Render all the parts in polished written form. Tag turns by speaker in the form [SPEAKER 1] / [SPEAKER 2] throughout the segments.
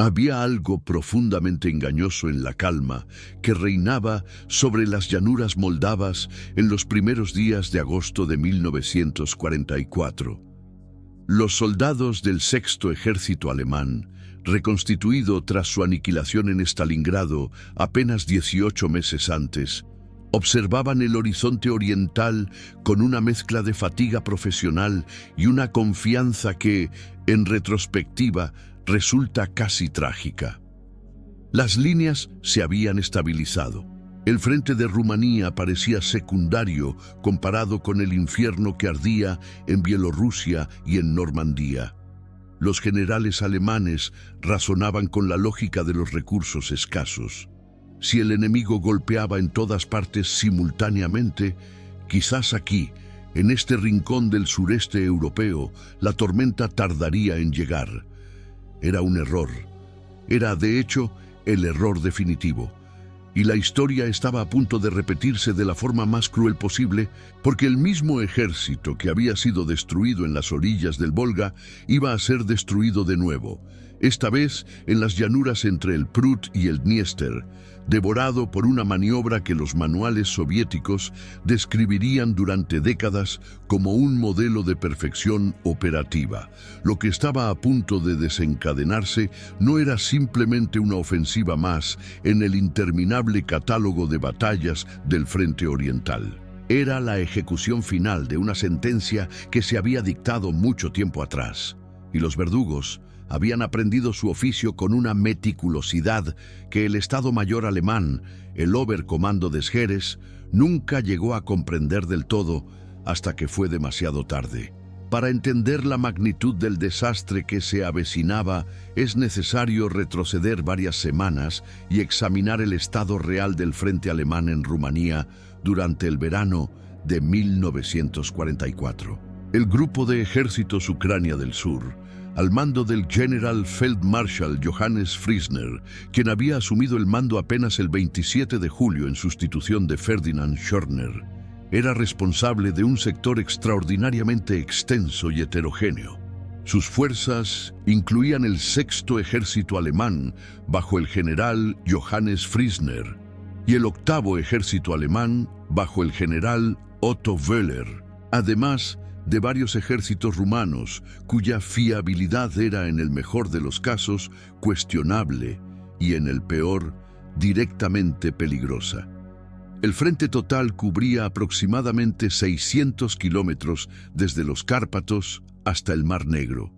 [SPEAKER 1] Había algo profundamente engañoso en la calma que reinaba sobre las llanuras moldavas en los primeros días de agosto de 1944. Los soldados del Sexto Ejército Alemán, reconstituido tras su aniquilación en Stalingrado apenas 18 meses antes, observaban el horizonte oriental con una mezcla de fatiga profesional y una confianza que, en retrospectiva, resulta casi trágica. Las líneas se habían estabilizado. El frente de Rumanía parecía secundario comparado con el infierno que ardía en Bielorrusia y en Normandía. Los generales alemanes razonaban con la lógica de los recursos escasos. Si el enemigo golpeaba en todas partes simultáneamente, quizás aquí, en este rincón del sureste europeo, la tormenta tardaría en llegar. Era un error. Era, de hecho, el error definitivo. Y la historia estaba a punto de repetirse de la forma más cruel posible, porque el mismo ejército que había sido destruido en las orillas del Volga iba a ser destruido de nuevo, esta vez en las llanuras entre el Prut y el Dniester, devorado por una maniobra que los manuales soviéticos describirían durante décadas como un modelo de perfección operativa. Lo que estaba a punto de desencadenarse no era simplemente una ofensiva más en el interminable catálogo de batallas del Frente Oriental. Era la ejecución final de una sentencia que se había dictado mucho tiempo atrás, y los verdugos habían aprendido su oficio con una meticulosidad que el Estado Mayor alemán, el Oberkommando des Heeres, nunca llegó a comprender del todo hasta que fue demasiado tarde. Para entender la magnitud del desastre que se avecinaba, es necesario retroceder varias semanas y examinar el estado real del frente alemán en Rumanía durante el verano de 1944. El grupo de ejércitos Ucrania del Sur, al mando del General Feldmarschall Johannes Friesner, quien había asumido el mando apenas el 27 de julio en sustitución de Ferdinand Schörner, era responsable de un sector extraordinariamente extenso y heterogéneo. Sus fuerzas incluían el Sexto Ejército Alemán, bajo el general Johannes Friesner, y el Octavo Ejército Alemán, bajo el general Otto Wöhler, además de varios ejércitos rumanos, cuya fiabilidad era en el mejor de los casos cuestionable y en el peor directamente peligrosa. El frente total cubría aproximadamente 600 kilómetros desde los Cárpatos hasta el Mar Negro,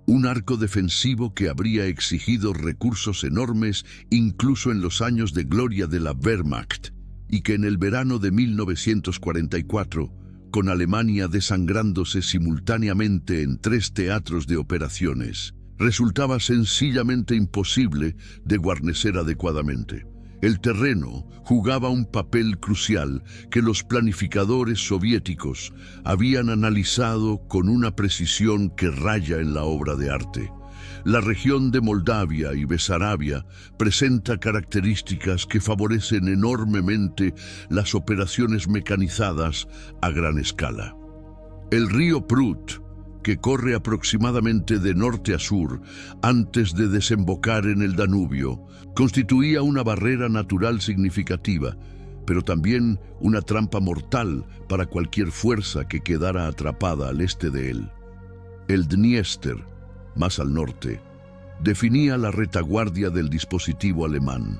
[SPEAKER 1] un arco defensivo que habría exigido recursos enormes incluso en los años de gloria de la Wehrmacht, y que en el verano de 1944, con Alemania desangrándose simultáneamente en 3 teatros de operaciones, resultaba sencillamente imposible de guarnecer adecuadamente. El terreno jugaba un papel crucial que los planificadores soviéticos habían analizado con una precisión que raya en la obra de arte. La región de Moldavia y Besarabia presenta características que favorecen enormemente las operaciones mecanizadas a gran escala. El río Prut, que corre aproximadamente de norte a sur antes de desembocar en el Danubio, constituía una barrera natural significativa, pero también una trampa mortal para cualquier fuerza que quedara atrapada al este de él. El Dniester, más al norte, definía la retaguardia del dispositivo alemán.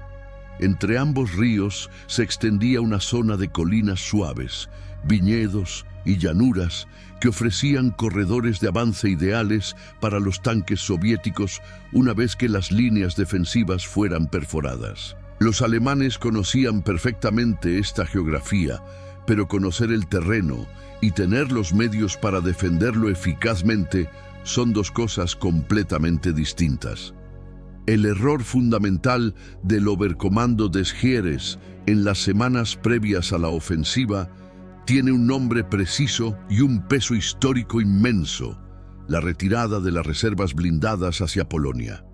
[SPEAKER 1] Entre ambos ríos se extendía una zona de colinas suaves, viñedos y llanuras que ofrecían corredores de avance ideales para los tanques soviéticos una vez que las líneas defensivas fueran perforadas. Los alemanes conocían perfectamente esta geografía, pero conocer el terreno y tener los medios para defenderlo eficazmente son dos cosas completamente distintas. El error fundamental del Oberkommando des Heeres en las semanas previas a la ofensiva tiene un nombre preciso y un peso histórico inmenso: la retirada de las reservas blindadas hacia Polonia.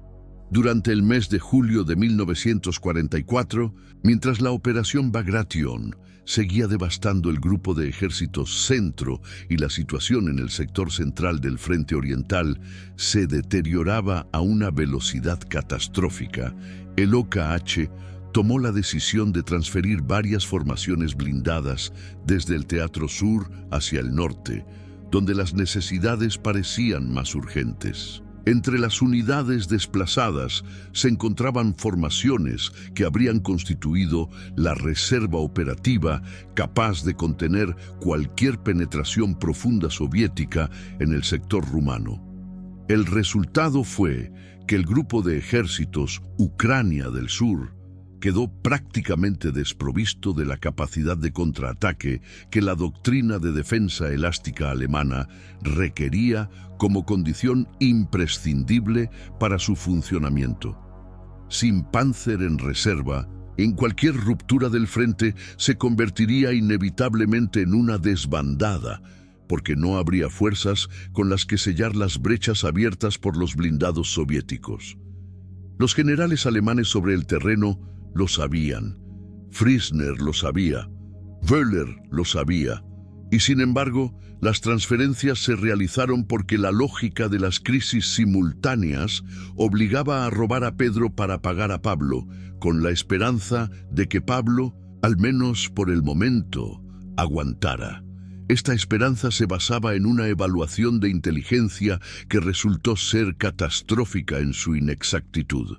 [SPEAKER 1] Durante el mes de julio de 1944, mientras la Operación Bagration seguía devastando el grupo de ejércitos Centro y la situación en el sector central del Frente Oriental se deterioraba a una velocidad catastrófica, el OKH tomó la decisión de transferir varias formaciones blindadas desde el Teatro Sur hacia el norte, donde las necesidades parecían más urgentes. Entre las unidades desplazadas se encontraban formaciones que habrían constituido la reserva operativa capaz de contener cualquier penetración profunda soviética en el sector rumano. El resultado fue que el grupo de ejércitos Ucrania del Sur quedó prácticamente desprovisto de la capacidad de contraataque que la doctrina de defensa elástica alemana requería como condición imprescindible para su funcionamiento. Sin Panzer en reserva, en cualquier ruptura del frente se convertiría inevitablemente en una desbandada, porque no habría fuerzas con las que sellar las brechas abiertas por los blindados soviéticos. Los generales alemanes sobre el terreno lo sabían, Friesner lo sabía, Wöhler lo sabía, y sin embargo, las transferencias se realizaron porque la lógica de las crisis simultáneas obligaba a robar a Pedro para pagar a Pablo, con la esperanza de que Pablo, al menos por el momento, aguantara. Esta esperanza se basaba en una evaluación de inteligencia que resultó ser catastrófica en su inexactitud.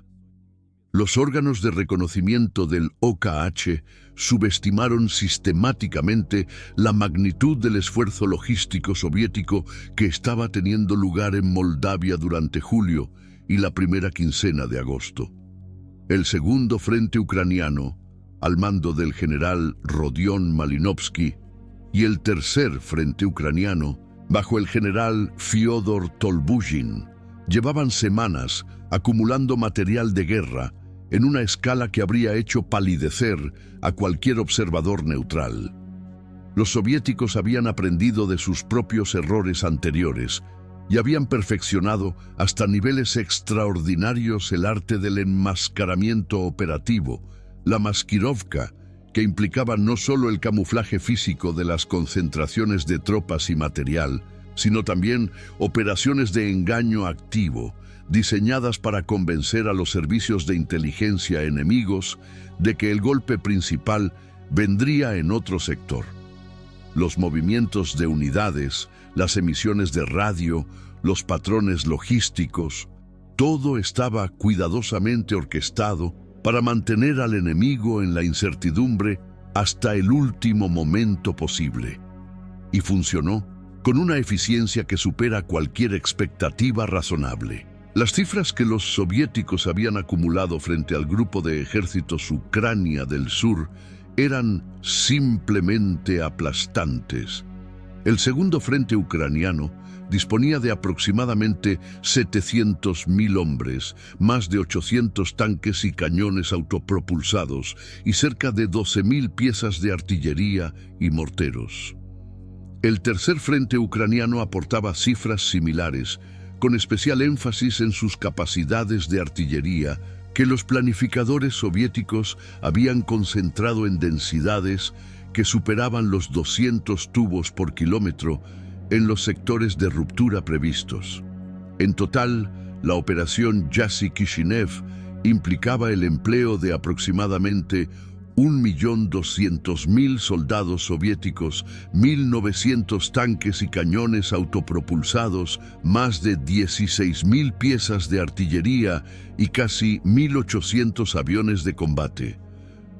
[SPEAKER 1] Los órganos de reconocimiento del OKH subestimaron sistemáticamente la magnitud del esfuerzo logístico soviético que estaba teniendo lugar en Moldavia durante julio y la primera quincena de agosto. El segundo frente ucraniano, al mando del general Rodion Malinovsky, y el tercer frente ucraniano, bajo el general Fyodor Tolbuzhin, llevaban semanas acumulando material de guerra en una escala que habría hecho palidecer a cualquier observador neutral. Los soviéticos habían aprendido de sus propios errores anteriores y habían perfeccionado hasta niveles extraordinarios el arte del enmascaramiento operativo, la maskirovka, que implicaba no solo el camuflaje físico de las concentraciones de tropas y material, sino también operaciones de engaño activo, diseñadas para convencer a los servicios de inteligencia enemigos de que el golpe principal vendría en otro sector. Los movimientos de unidades, las emisiones de radio, los patrones logísticos, todo estaba cuidadosamente orquestado para mantener al enemigo en la incertidumbre hasta el último momento posible. Y funcionó con una eficiencia que supera cualquier expectativa razonable. Las cifras que los soviéticos habían acumulado frente al grupo de ejércitos Ucrania del Sur eran simplemente aplastantes. El segundo frente ucraniano disponía de aproximadamente 700.000 hombres, más de 800 tanques y cañones autopropulsados y cerca de 12.000 piezas de artillería y morteros. El tercer frente ucraniano aportaba cifras similares, con especial énfasis en sus capacidades de artillería, que los planificadores soviéticos habían concentrado en densidades que superaban los 200 tubos por kilómetro en los sectores de ruptura previstos. En total, la operación Jassy Kishinev implicaba el empleo de aproximadamente 1.200.000 soldados soviéticos, 1.900 tanques y cañones autopropulsados, más de 16.000 piezas de artillería y casi 1.800 aviones de combate.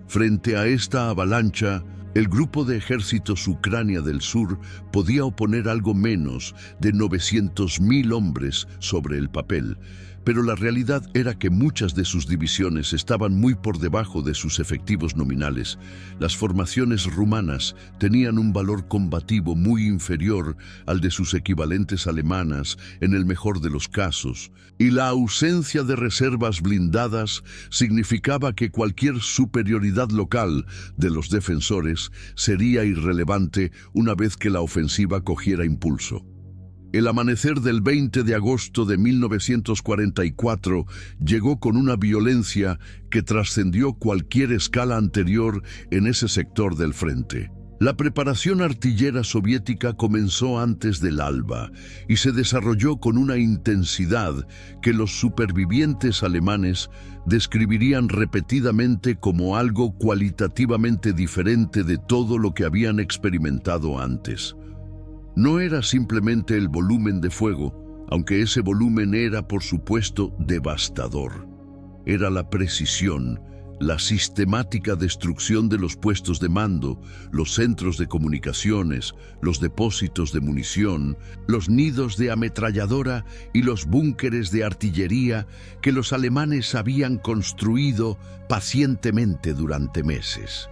[SPEAKER 1] Frente a esta avalancha, el grupo de ejércitos Ucrania del Sur podía oponer algo menos de 900.000 hombres sobre el papel, pero la realidad era que muchas de sus divisiones estaban muy por debajo de sus efectivos nominales. Las formaciones rumanas tenían un valor combativo muy inferior al de sus equivalentes alemanas en el mejor de los casos, y la ausencia de reservas blindadas significaba que cualquier superioridad local de los defensores sería irrelevante una vez que la ofensiva cogiera impulso. El amanecer del 20 de agosto de 1944 llegó con una violencia que trascendió cualquier escala anterior en ese sector del frente. La preparación artillera soviética comenzó antes del alba y se desarrolló con una intensidad que los supervivientes alemanes describirían repetidamente como algo cualitativamente diferente de todo lo que habían experimentado antes. No era simplemente el volumen de fuego, aunque ese volumen era, por supuesto, devastador. Era la precisión, la sistemática destrucción de los puestos de mando, los centros de comunicaciones, los depósitos de munición, los nidos de ametralladora y los búnkeres de artillería que los alemanes habían construido pacientemente durante meses.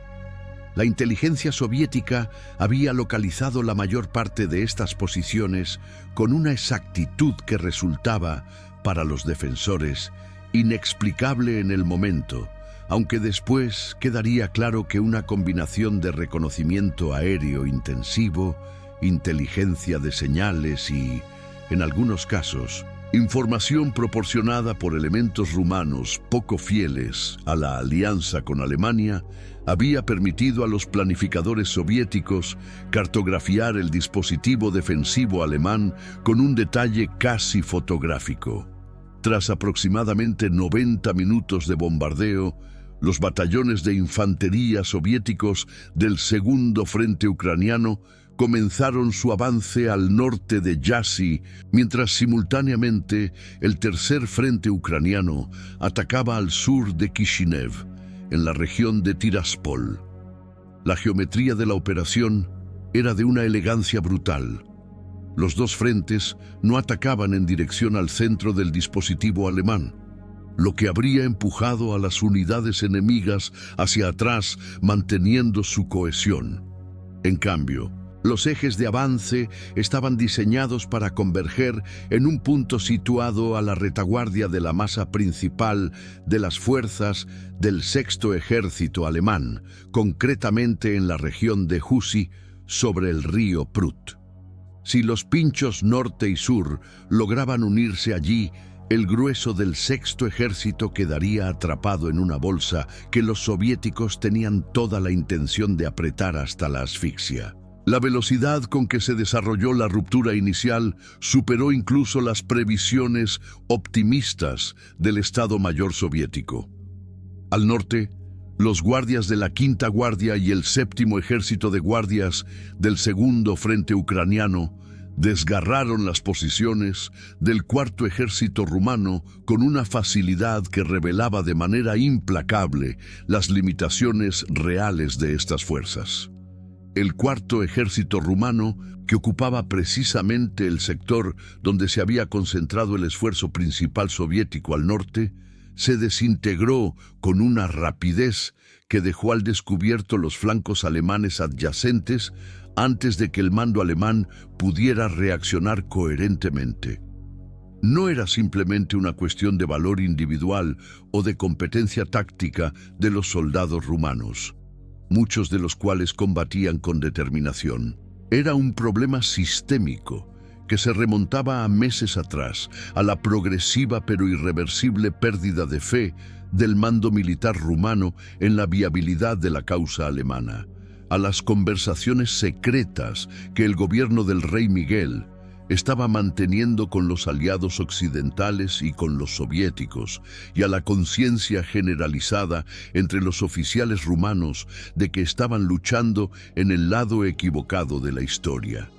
[SPEAKER 1] La inteligencia soviética había localizado la mayor parte de estas posiciones con una exactitud que resultaba, para los defensores, inexplicable en el momento, aunque después quedaría claro que una combinación de reconocimiento aéreo intensivo, inteligencia de señales y, en algunos casos, información proporcionada por elementos rumanos poco fieles a la alianza con Alemania había permitido a los planificadores soviéticos cartografiar el dispositivo defensivo alemán con un detalle casi fotográfico. Tras aproximadamente 90 minutos de bombardeo, los batallones de infantería soviéticos del Segundo Frente Ucraniano comenzaron su avance al norte de Jassy, mientras simultáneamente el Tercer Frente Ucraniano atacaba al sur de Kishinev, en la región de Tiraspol. La geometría de la operación era de una elegancia brutal. Los dos frentes no atacaban en dirección al centro del dispositivo alemán, lo que habría empujado a las unidades enemigas hacia atrás manteniendo su cohesión. En cambio, los ejes de avance estaban diseñados para converger en un punto situado a la retaguardia de la masa principal de las fuerzas del Sexto Ejército Alemán, concretamente en la región de Husi, sobre el río Prut. Si los pinchos norte y sur lograban unirse allí, el grueso del Sexto Ejército quedaría atrapado en una bolsa que los soviéticos tenían toda la intención de apretar hasta la asfixia. La velocidad con que se desarrolló la ruptura inicial superó incluso las previsiones optimistas del Estado Mayor soviético. Al norte, los guardias de la Quinta Guardia y el Séptimo Ejército de Guardias del Segundo Frente Ucraniano desgarraron las posiciones del Cuarto Ejército rumano con una facilidad que revelaba de manera implacable las limitaciones reales de estas fuerzas. El Cuarto Ejército rumano, que ocupaba precisamente el sector donde se había concentrado el esfuerzo principal soviético al norte, se desintegró con una rapidez que dejó al descubierto los flancos alemanes adyacentes antes de que el mando alemán pudiera reaccionar coherentemente. No era simplemente una cuestión de valor individual o de competencia táctica de los soldados rumanos, muchos de los cuales combatían con determinación. Era un problema sistémico que se remontaba a meses atrás, a la progresiva pero irreversible pérdida de fe del mando militar rumano en la viabilidad de la causa alemana, a las conversaciones secretas que el gobierno del rey Miguel estaba manteniendo con los aliados occidentales y con los soviéticos, y a la conciencia generalizada entre los oficiales rumanos de que estaban luchando en el lado equivocado de la historia.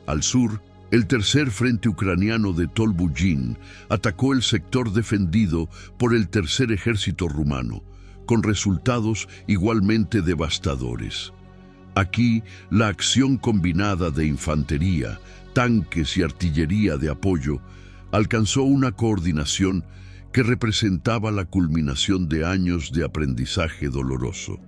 [SPEAKER 1] Al sur, el Tercer Frente Ucraniano de Tolbujin atacó el sector defendido por el Tercer Ejército rumano, con resultados igualmente devastadores. Aquí, la acción combinada de infantería, tanques y artillería de apoyo alcanzó una coordinación que representaba la culminación de años de aprendizaje doloroso.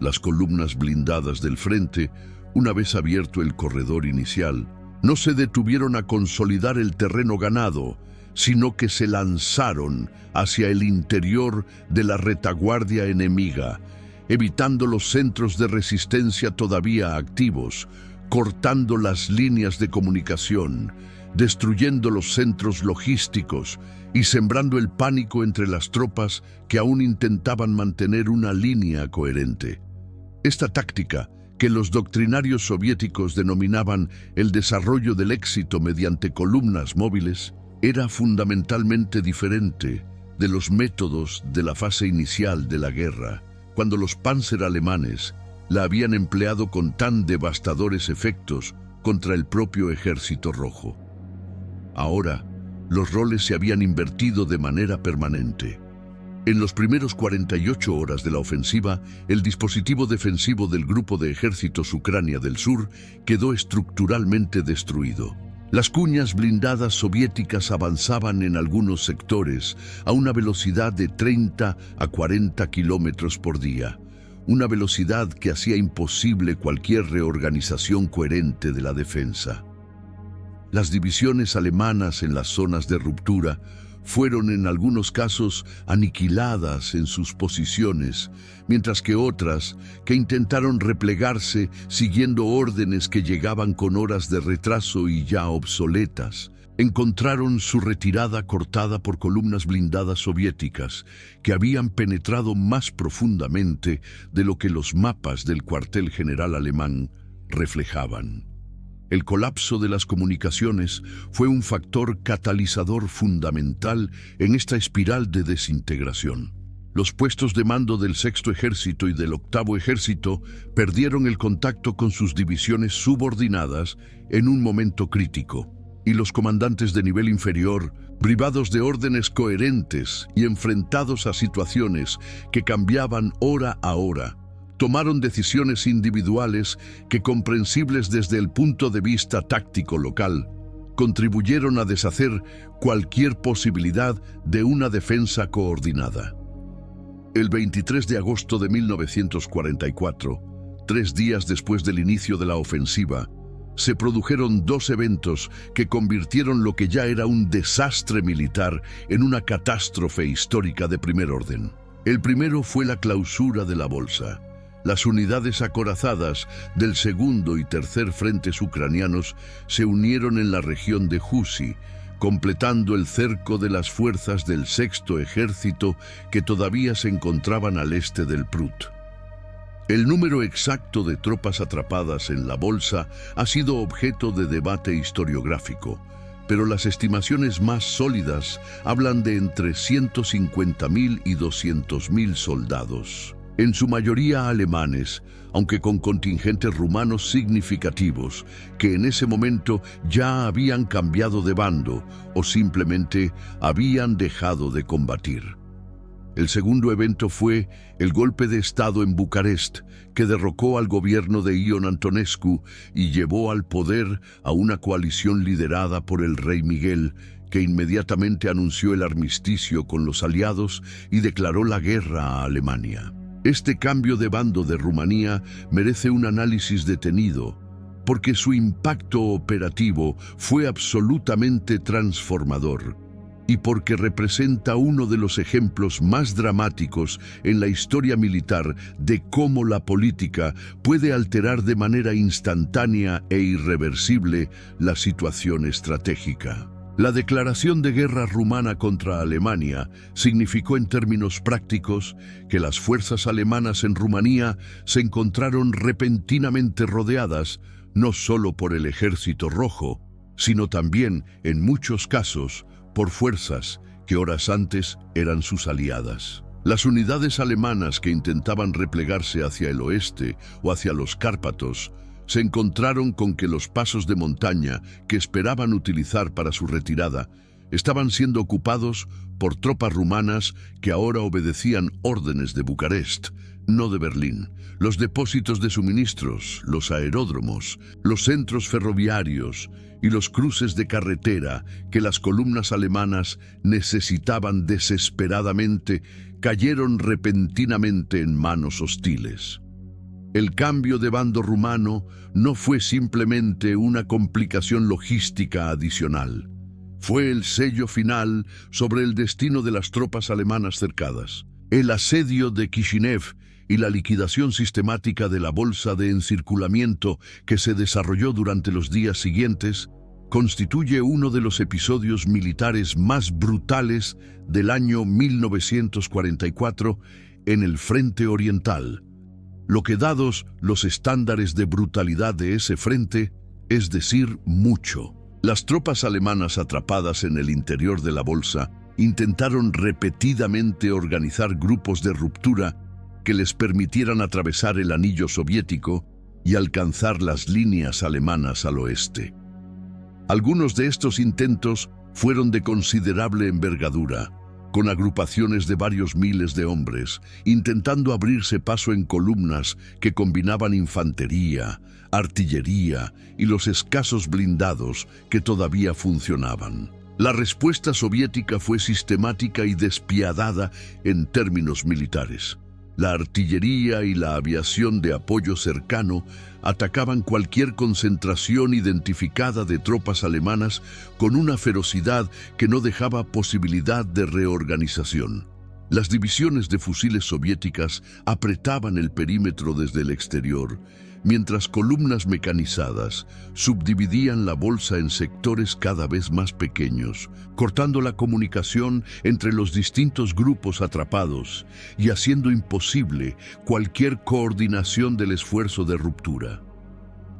[SPEAKER 1] Las columnas blindadas del frente, una vez abierto el corredor inicial, no se detuvieron a consolidar el terreno ganado, sino que se lanzaron hacia el interior de la retaguardia enemiga, evitando los centros de resistencia todavía activos, cortando las líneas de comunicación, destruyendo los centros logísticos y sembrando el pánico entre las tropas que aún intentaban mantener una línea coherente. Esta táctica, que los doctrinarios soviéticos denominaban el desarrollo del éxito mediante columnas móviles, era fundamentalmente diferente de los métodos de la fase inicial de la guerra, cuando los Panzer alemanes la habían empleado con tan devastadores efectos contra el propio Ejército Rojo. Ahora, los roles se habían invertido de manera permanente. En los primeros 48 horas de la ofensiva, el dispositivo defensivo del Grupo de Ejércitos Ucrania del Sur quedó estructuralmente destruido. Las cuñas blindadas soviéticas avanzaban en algunos sectores a una velocidad de 30 a 40 kilómetros por día, una velocidad que hacía imposible cualquier reorganización coherente de la defensa. Las divisiones alemanas en las zonas de ruptura fueron en algunos casos aniquiladas en sus posiciones, mientras que otras, que intentaron replegarse siguiendo órdenes que llegaban con horas de retraso y ya obsoletas, encontraron su retirada cortada por columnas blindadas soviéticas que habían penetrado más profundamente de lo que los mapas del cuartel general alemán reflejaban. El colapso de las comunicaciones fue un factor catalizador fundamental en esta espiral de desintegración. Los puestos de mando del Sexto Ejército y del Octavo Ejército perdieron el contacto con sus divisiones subordinadas en un momento crítico, y los comandantes de nivel inferior, privados de órdenes coherentes y enfrentados a situaciones que cambiaban hora a hora, tomaron decisiones individuales que, comprensibles desde el punto de vista táctico local, contribuyeron a deshacer cualquier posibilidad de una defensa coordinada. El 23 de agosto de 1944, 3 días después del inicio de la ofensiva, se produjeron 2 eventos que convirtieron lo que ya era un desastre militar en una catástrofe histórica de primer orden. El primero fue la clausura de la Bolsa. Las unidades acorazadas del segundo y tercer frentes ucranianos se unieron en la región de Husi, completando el cerco de las fuerzas del Sexto Ejército que todavía se encontraban al este del Prut. El número exacto de tropas atrapadas en la Bolsa ha sido objeto de debate historiográfico, pero las estimaciones más sólidas hablan de entre 150.000 y 200.000 soldados, en su mayoría alemanes, aunque con contingentes rumanos significativos, que en ese momento ya habían cambiado de bando o simplemente habían dejado de combatir. El segundo evento fue el golpe de Estado en Bucarest, que derrocó al gobierno de Ion Antonescu y llevó al poder a una coalición liderada por el rey Miguel, que inmediatamente anunció el armisticio con los aliados y declaró la guerra a Alemania. Este cambio de bando de Rumanía merece un análisis detenido, porque su impacto operativo fue absolutamente transformador y porque representa uno de los ejemplos más dramáticos en la historia militar de cómo la política puede alterar de manera instantánea e irreversible la situación estratégica. La declaración de guerra rumana contra Alemania significó en términos prácticos que las fuerzas alemanas en Rumanía se encontraron repentinamente rodeadas no solo por el Ejército Rojo, sino también, en muchos casos, por fuerzas que horas antes eran sus aliadas. Las unidades alemanas que intentaban replegarse hacia el oeste o hacia los Cárpatos se encontraron con que los pasos de montaña que esperaban utilizar para su retirada estaban siendo ocupados por tropas rumanas que ahora obedecían órdenes de Bucarest, no de Berlín. Los depósitos de suministros, los aeródromos, los centros ferroviarios y los cruces de carretera que las columnas alemanas necesitaban desesperadamente cayeron repentinamente en manos hostiles. El cambio de bando rumano no fue simplemente una complicación logística adicional. Fue el sello final sobre el destino de las tropas alemanas cercadas. El asedio de Kishinev y la liquidación sistemática de la bolsa de encirculamiento que se desarrolló durante los días siguientes constituye uno de los episodios militares más brutales del año 1944 en el frente oriental, lo que, dados los estándares de brutalidad de ese frente, es decir, mucho. Las tropas alemanas atrapadas en el interior de la bolsa intentaron repetidamente organizar grupos de ruptura que les permitieran atravesar el anillo soviético y alcanzar las líneas alemanas al oeste. Algunos de estos intentos fueron de considerable envergadura, con agrupaciones de varios miles de hombres, intentando abrirse paso en columnas que combinaban infantería, artillería y los escasos blindados que todavía funcionaban. La respuesta soviética fue sistemática y despiadada en términos militares. La artillería y la aviación de apoyo cercano atacaban cualquier concentración identificada de tropas alemanas con una ferocidad que no dejaba posibilidad de reorganización. Las divisiones de fusiles soviéticas apretaban el perímetro desde el exterior, mientras columnas mecanizadas subdividían la bolsa en sectores cada vez más pequeños, cortando la comunicación entre los distintos grupos atrapados y haciendo imposible cualquier coordinación del esfuerzo de ruptura.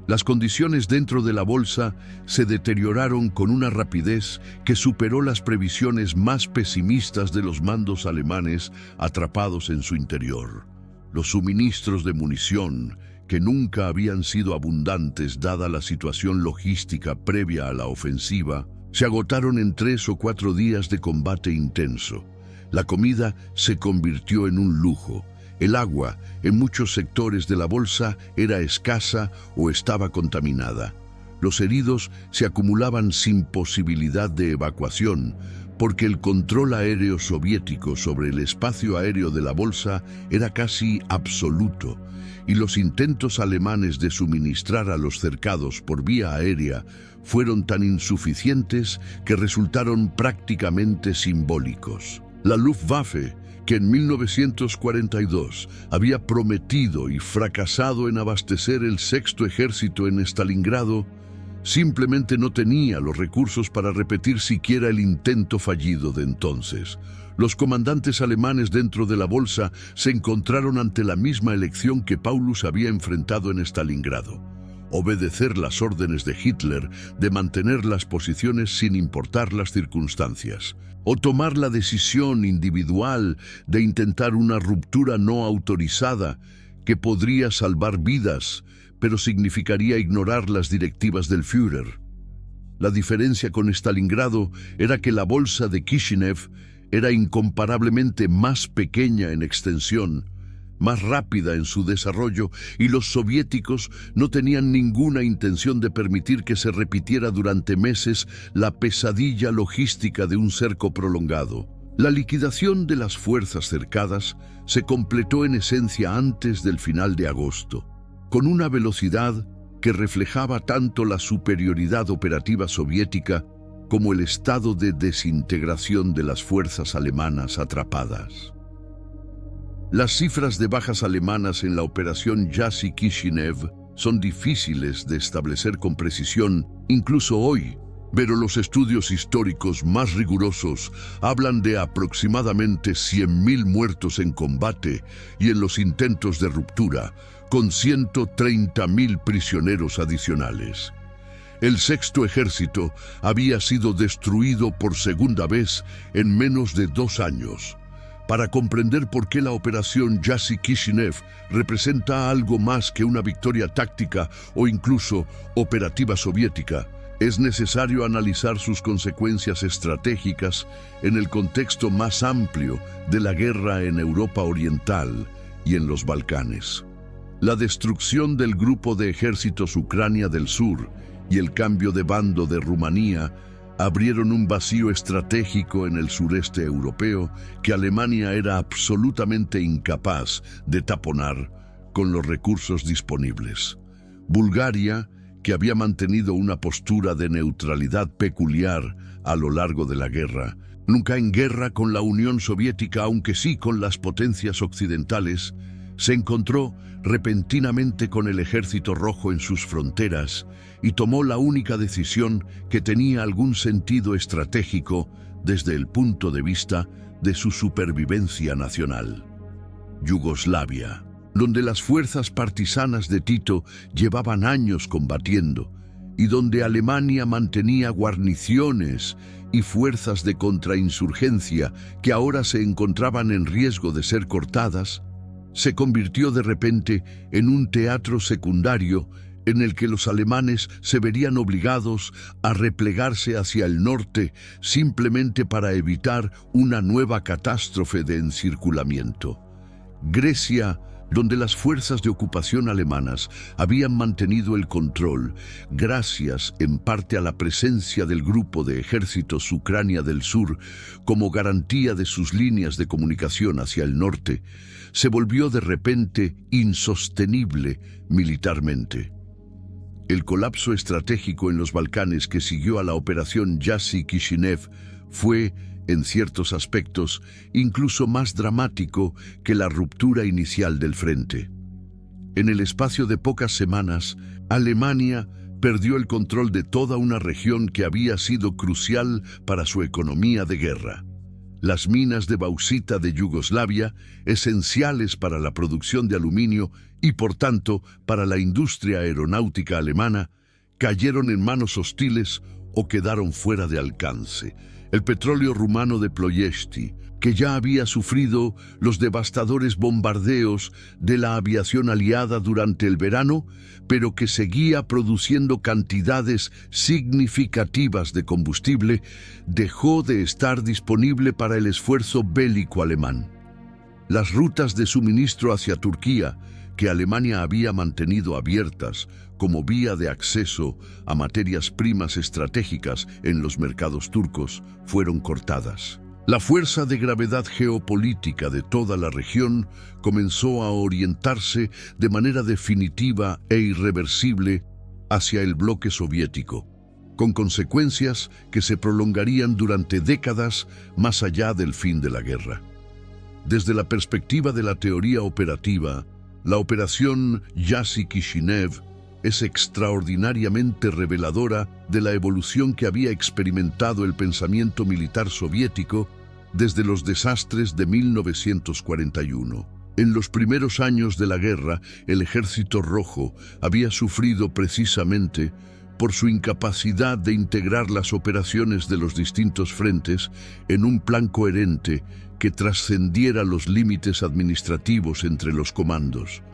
[SPEAKER 1] Las condiciones dentro de la bolsa se deterioraron con una rapidez que superó las previsiones más pesimistas de los mandos alemanes atrapados en su interior. Los suministros de munición, que nunca habían sido abundantes dada la situación logística previa a la ofensiva, se agotaron en 3 o 4 días de combate intenso. La comida se convirtió en un lujo. El agua, en muchos sectores de la bolsa, era escasa o estaba contaminada. Los heridos se acumulaban sin posibilidad de evacuación, porque el control aéreo soviético sobre el espacio aéreo de la bolsa era casi absoluto, y los intentos alemanes de suministrar a los cercados por vía aérea fueron tan insuficientes que resultaron prácticamente simbólicos. La Luftwaffe, que en 1942 había prometido y fracasado en abastecer el Sexto Ejército en Stalingrado, simplemente no tenía los recursos para repetir siquiera el intento fallido de entonces. Los comandantes alemanes dentro de la bolsa se encontraron ante la misma elección que Paulus había enfrentado en Stalingrado: obedecer las órdenes de Hitler de mantener las posiciones sin importar las circunstancias, o tomar la decisión individual de intentar una ruptura no autorizada que podría salvar vidas, pero significaría ignorar las directivas del Führer. La diferencia con Stalingrado era que la bolsa de Kishinev era incomparablemente más pequeña en extensión, más rápida en su desarrollo, y los soviéticos no tenían ninguna intención de permitir que se repitiera durante meses la pesadilla logística de un cerco prolongado. La liquidación de las fuerzas cercadas se completó en esencia antes del final de agosto, con una velocidad que reflejaba tanto la superioridad operativa soviética como el estado de desintegración de las fuerzas alemanas atrapadas. Las cifras de bajas alemanas en la operación Jassy-Kishinev son difíciles de establecer con precisión, incluso hoy, pero los estudios históricos más rigurosos hablan de aproximadamente 100.000 muertos en combate y en los intentos de ruptura, con 130.000 prisioneros adicionales. El Sexto Ejército había sido destruido por segunda vez en menos de 2 años. Para comprender por qué la operación Jassy-Kishinev representa algo más que una victoria táctica o incluso operativa soviética, es necesario analizar sus consecuencias estratégicas en el contexto más amplio de la guerra en Europa Oriental y en los Balcanes. La destrucción del grupo de ejércitos Ucrania del Sur y el cambio de bando de Rumanía abrieron un vacío estratégico en el sureste europeo que Alemania era absolutamente incapaz de taponar con los recursos disponibles. Bulgaria, que había mantenido una postura de neutralidad peculiar a lo largo de la guerra, nunca en guerra con la Unión Soviética, aunque sí con las potencias occidentales, Se encontró repentinamente con el ejército rojo en sus fronteras y tomó la única decisión que tenía algún sentido estratégico desde el punto de vista de su supervivencia nacional. Yugoslavia, donde las fuerzas partisanas de Tito llevaban años combatiendo y donde Alemania mantenía guarniciones y fuerzas de contrainsurgencia que ahora se encontraban en riesgo de ser cortadas, se convirtió de repente en un teatro secundario en el que los alemanes se verían obligados a replegarse hacia el norte simplemente para evitar una nueva catástrofe de encirculamiento. Grecia, donde las fuerzas de ocupación alemanas habían mantenido el control, gracias en parte a la presencia del grupo de ejércitos Ucrania del Sur como garantía de sus líneas de comunicación hacia el norte, se volvió de repente insostenible militarmente. El colapso estratégico en los Balcanes que siguió a la operación Jassy-Kishinev fue, en ciertos aspectos, incluso más dramático que la ruptura inicial del frente. En el espacio de pocas semanas, Alemania perdió el control de toda una región que había sido crucial para su economía de guerra. Las minas de bauxita de Yugoslavia, esenciales para la producción de aluminio y, por tanto, para la industria aeronáutica alemana, cayeron en manos hostiles o quedaron fuera de alcance. El petróleo rumano de Ploiești, que ya había sufrido los devastadores bombardeos de la aviación aliada durante el verano, pero que seguía produciendo cantidades significativas de combustible, dejó de estar disponible para el esfuerzo bélico alemán. Las rutas de suministro hacia Turquía, que Alemania había mantenido abiertas como vía de acceso a materias primas estratégicas en los mercados turcos, fueron cortadas. La fuerza de gravedad geopolítica de toda la región comenzó a orientarse de manera definitiva e irreversible hacia el bloque soviético, con consecuencias que se prolongarían durante décadas más allá del fin de la guerra. Desde la perspectiva de la teoría operativa, la operación Jassy-Kishinev es extraordinariamente reveladora de la evolución que había experimentado el pensamiento militar soviético desde los desastres de 1941. En los primeros años de la guerra, el Ejército Rojo había sufrido precisamente por su incapacidad de integrar las operaciones de los distintos frentes en un plan coherente que trascendiera los límites administrativos entre los comandos.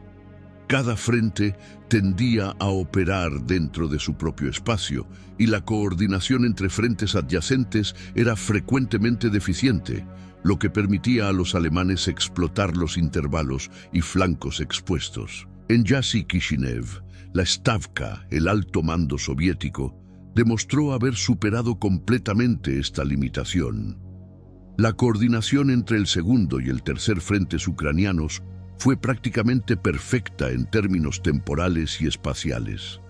[SPEAKER 1] Cada frente tendía a operar dentro de su propio espacio y la coordinación entre frentes adyacentes era frecuentemente deficiente, lo que permitía a los alemanes explotar los intervalos y flancos expuestos. En Jassy-Kishinev, la Stavka, el alto mando soviético, demostró haber superado completamente esta limitación. La coordinación entre el segundo y el tercer frentes ucranianos fue prácticamente perfecta en términos temporales y espaciales.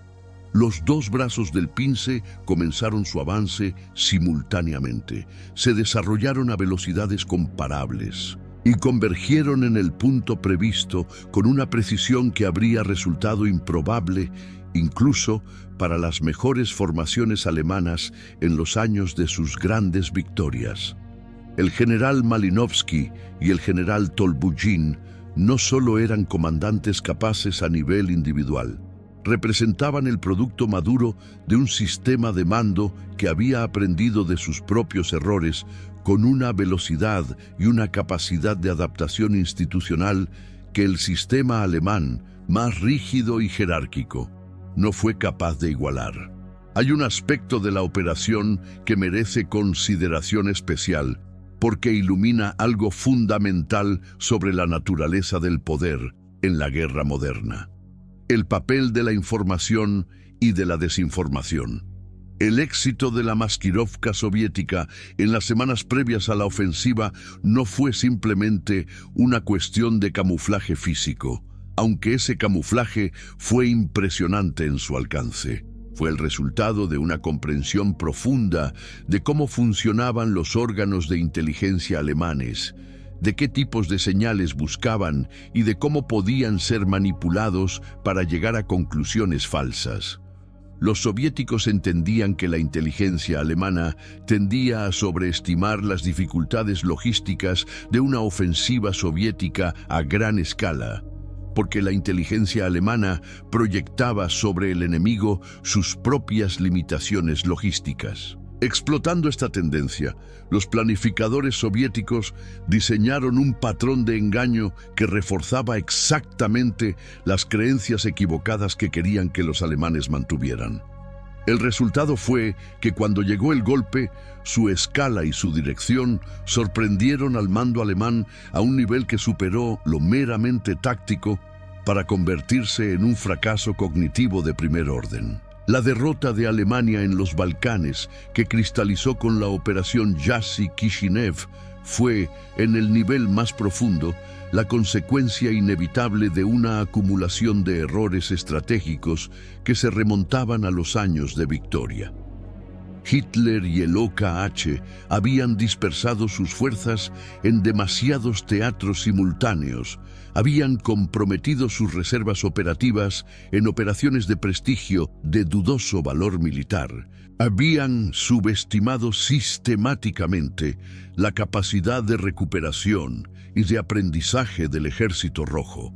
[SPEAKER 1] Los dos brazos del Pince comenzaron su avance simultáneamente, se desarrollaron a velocidades comparables y convergieron en el punto previsto con una precisión que habría resultado improbable incluso para las mejores formaciones alemanas en los años de sus grandes victorias. El general Malinovsky y el general Tolbugin no solo eran comandantes capaces a nivel individual, representaban el producto maduro de un sistema de mando que había aprendido de sus propios errores con una velocidad y una capacidad de adaptación institucional que el sistema alemán, más rígido y jerárquico, no fue capaz de igualar. Hay un aspecto de la operación que merece consideración especial, porque ilumina algo fundamental sobre la naturaleza del poder en la guerra moderna: el papel de la información y de la desinformación. El éxito de la Maskirovka soviética en las semanas previas a la ofensiva no fue simplemente una cuestión de camuflaje físico, aunque ese camuflaje fue impresionante en su alcance. Fue el resultado de una comprensión profunda de cómo funcionaban los órganos de inteligencia alemanes, de qué tipos de señales buscaban y de cómo podían ser manipulados para llegar a conclusiones falsas. Los soviéticos entendían que la inteligencia alemana tendía a sobreestimar las dificultades logísticas de una ofensiva soviética a gran escala, porque la inteligencia alemana proyectaba sobre el enemigo sus propias limitaciones logísticas. Explotando esta tendencia, los planificadores soviéticos diseñaron un patrón de engaño que reforzaba exactamente las creencias equivocadas que querían que los alemanes mantuvieran. El resultado fue que cuando llegó el golpe, su escala y su dirección sorprendieron al mando alemán a un nivel que superó lo meramente táctico para convertirse en un fracaso cognitivo de primer orden. La derrota de Alemania en los Balcanes, que cristalizó con la operación Jassy-Kishinev, fue, en el nivel más profundo, la consecuencia inevitable de una acumulación de errores estratégicos que se remontaban a los años de victoria. Hitler y el OKH habían dispersado sus fuerzas en demasiados teatros simultáneos, habían comprometido sus reservas operativas en operaciones de prestigio de dudoso valor militar, habían subestimado sistemáticamente la capacidad de recuperación y de aprendizaje del Ejército Rojo,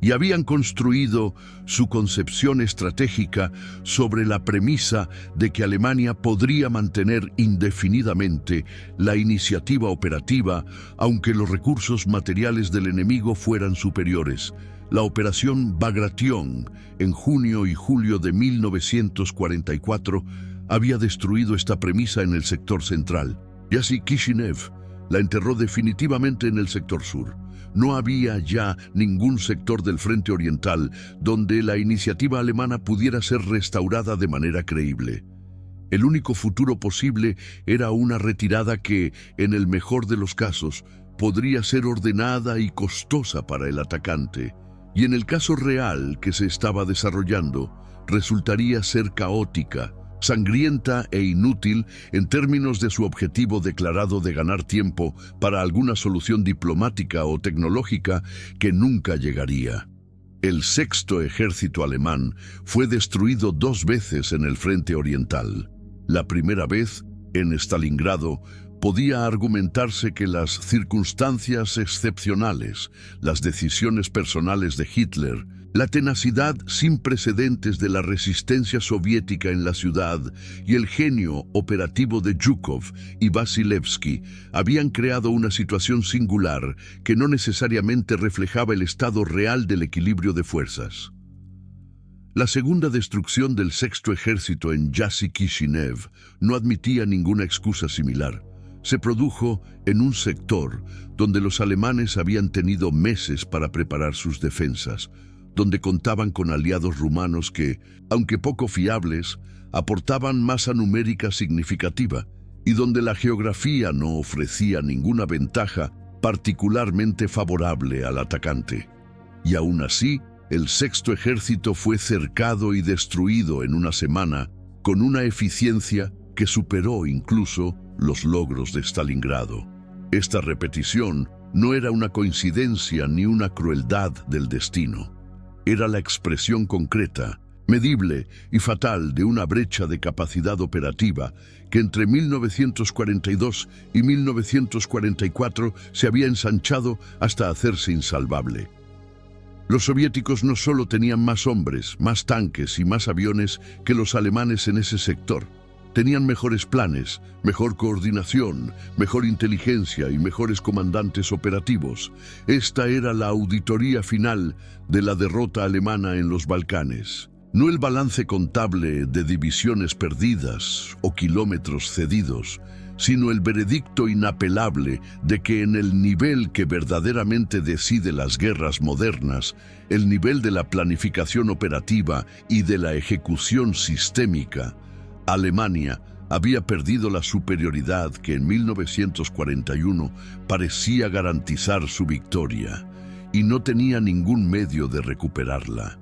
[SPEAKER 1] y habían construido su concepción estratégica sobre la premisa de que Alemania podría mantener indefinidamente la iniciativa operativa aunque los recursos materiales del enemigo fueran superiores. La operación Bagration, en junio y julio de 1944, había destruido esta premisa en el sector central. Jassy-Kishinev la enterró definitivamente en el sector sur. No había ya ningún sector del frente oriental donde la iniciativa alemana pudiera ser restaurada de manera creíble. El único futuro posible era una retirada que, en el mejor de los casos, podría ser ordenada y costosa para el atacante, y en el caso real que se estaba desarrollando, resultaría ser caótica, sangrienta e inútil en términos de su objetivo declarado de ganar tiempo para alguna solución diplomática o tecnológica que nunca llegaría. El sexto ejército alemán fue destruido 2 veces en el frente oriental. La primera vez, en Stalingrado, podía argumentarse que las circunstancias excepcionales, las decisiones personales de Hitler, la tenacidad sin precedentes de la resistencia soviética en la ciudad y el genio operativo de Zhukov y Vasilevsky habían creado una situación singular que no necesariamente reflejaba el estado real del equilibrio de fuerzas. La segunda destrucción del sexto ejército en Jassy-Kishinev no admitía ninguna excusa similar. Se produjo en un sector donde los alemanes habían tenido meses para preparar sus defensas, donde contaban con aliados rumanos que, aunque poco fiables, aportaban masa numérica significativa y donde la geografía no ofrecía ninguna ventaja particularmente favorable al atacante. Y aún así, el sexto ejército fue cercado y destruido en una semana con una eficiencia que superó incluso los logros de Stalingrado. Esta repetición no era una coincidencia ni una crueldad del destino. Era la expresión concreta, medible y fatal de una brecha de capacidad operativa que entre 1942 y 1944 se había ensanchado hasta hacerse insalvable. Los soviéticos no solo tenían más hombres, más tanques y más aviones que los alemanes en ese sector. Tenían mejores planes, mejor coordinación, mejor inteligencia y mejores comandantes operativos. Esta era la auditoría final de la derrota alemana en los Balcanes. No el balance contable de divisiones perdidas o kilómetros cedidos, sino el veredicto inapelable de que en el nivel que verdaderamente decide las guerras modernas, el nivel de la planificación operativa y de la ejecución sistémica, Alemania había perdido la superioridad que en 1941 parecía garantizar su victoria y no tenía ningún medio de recuperarla.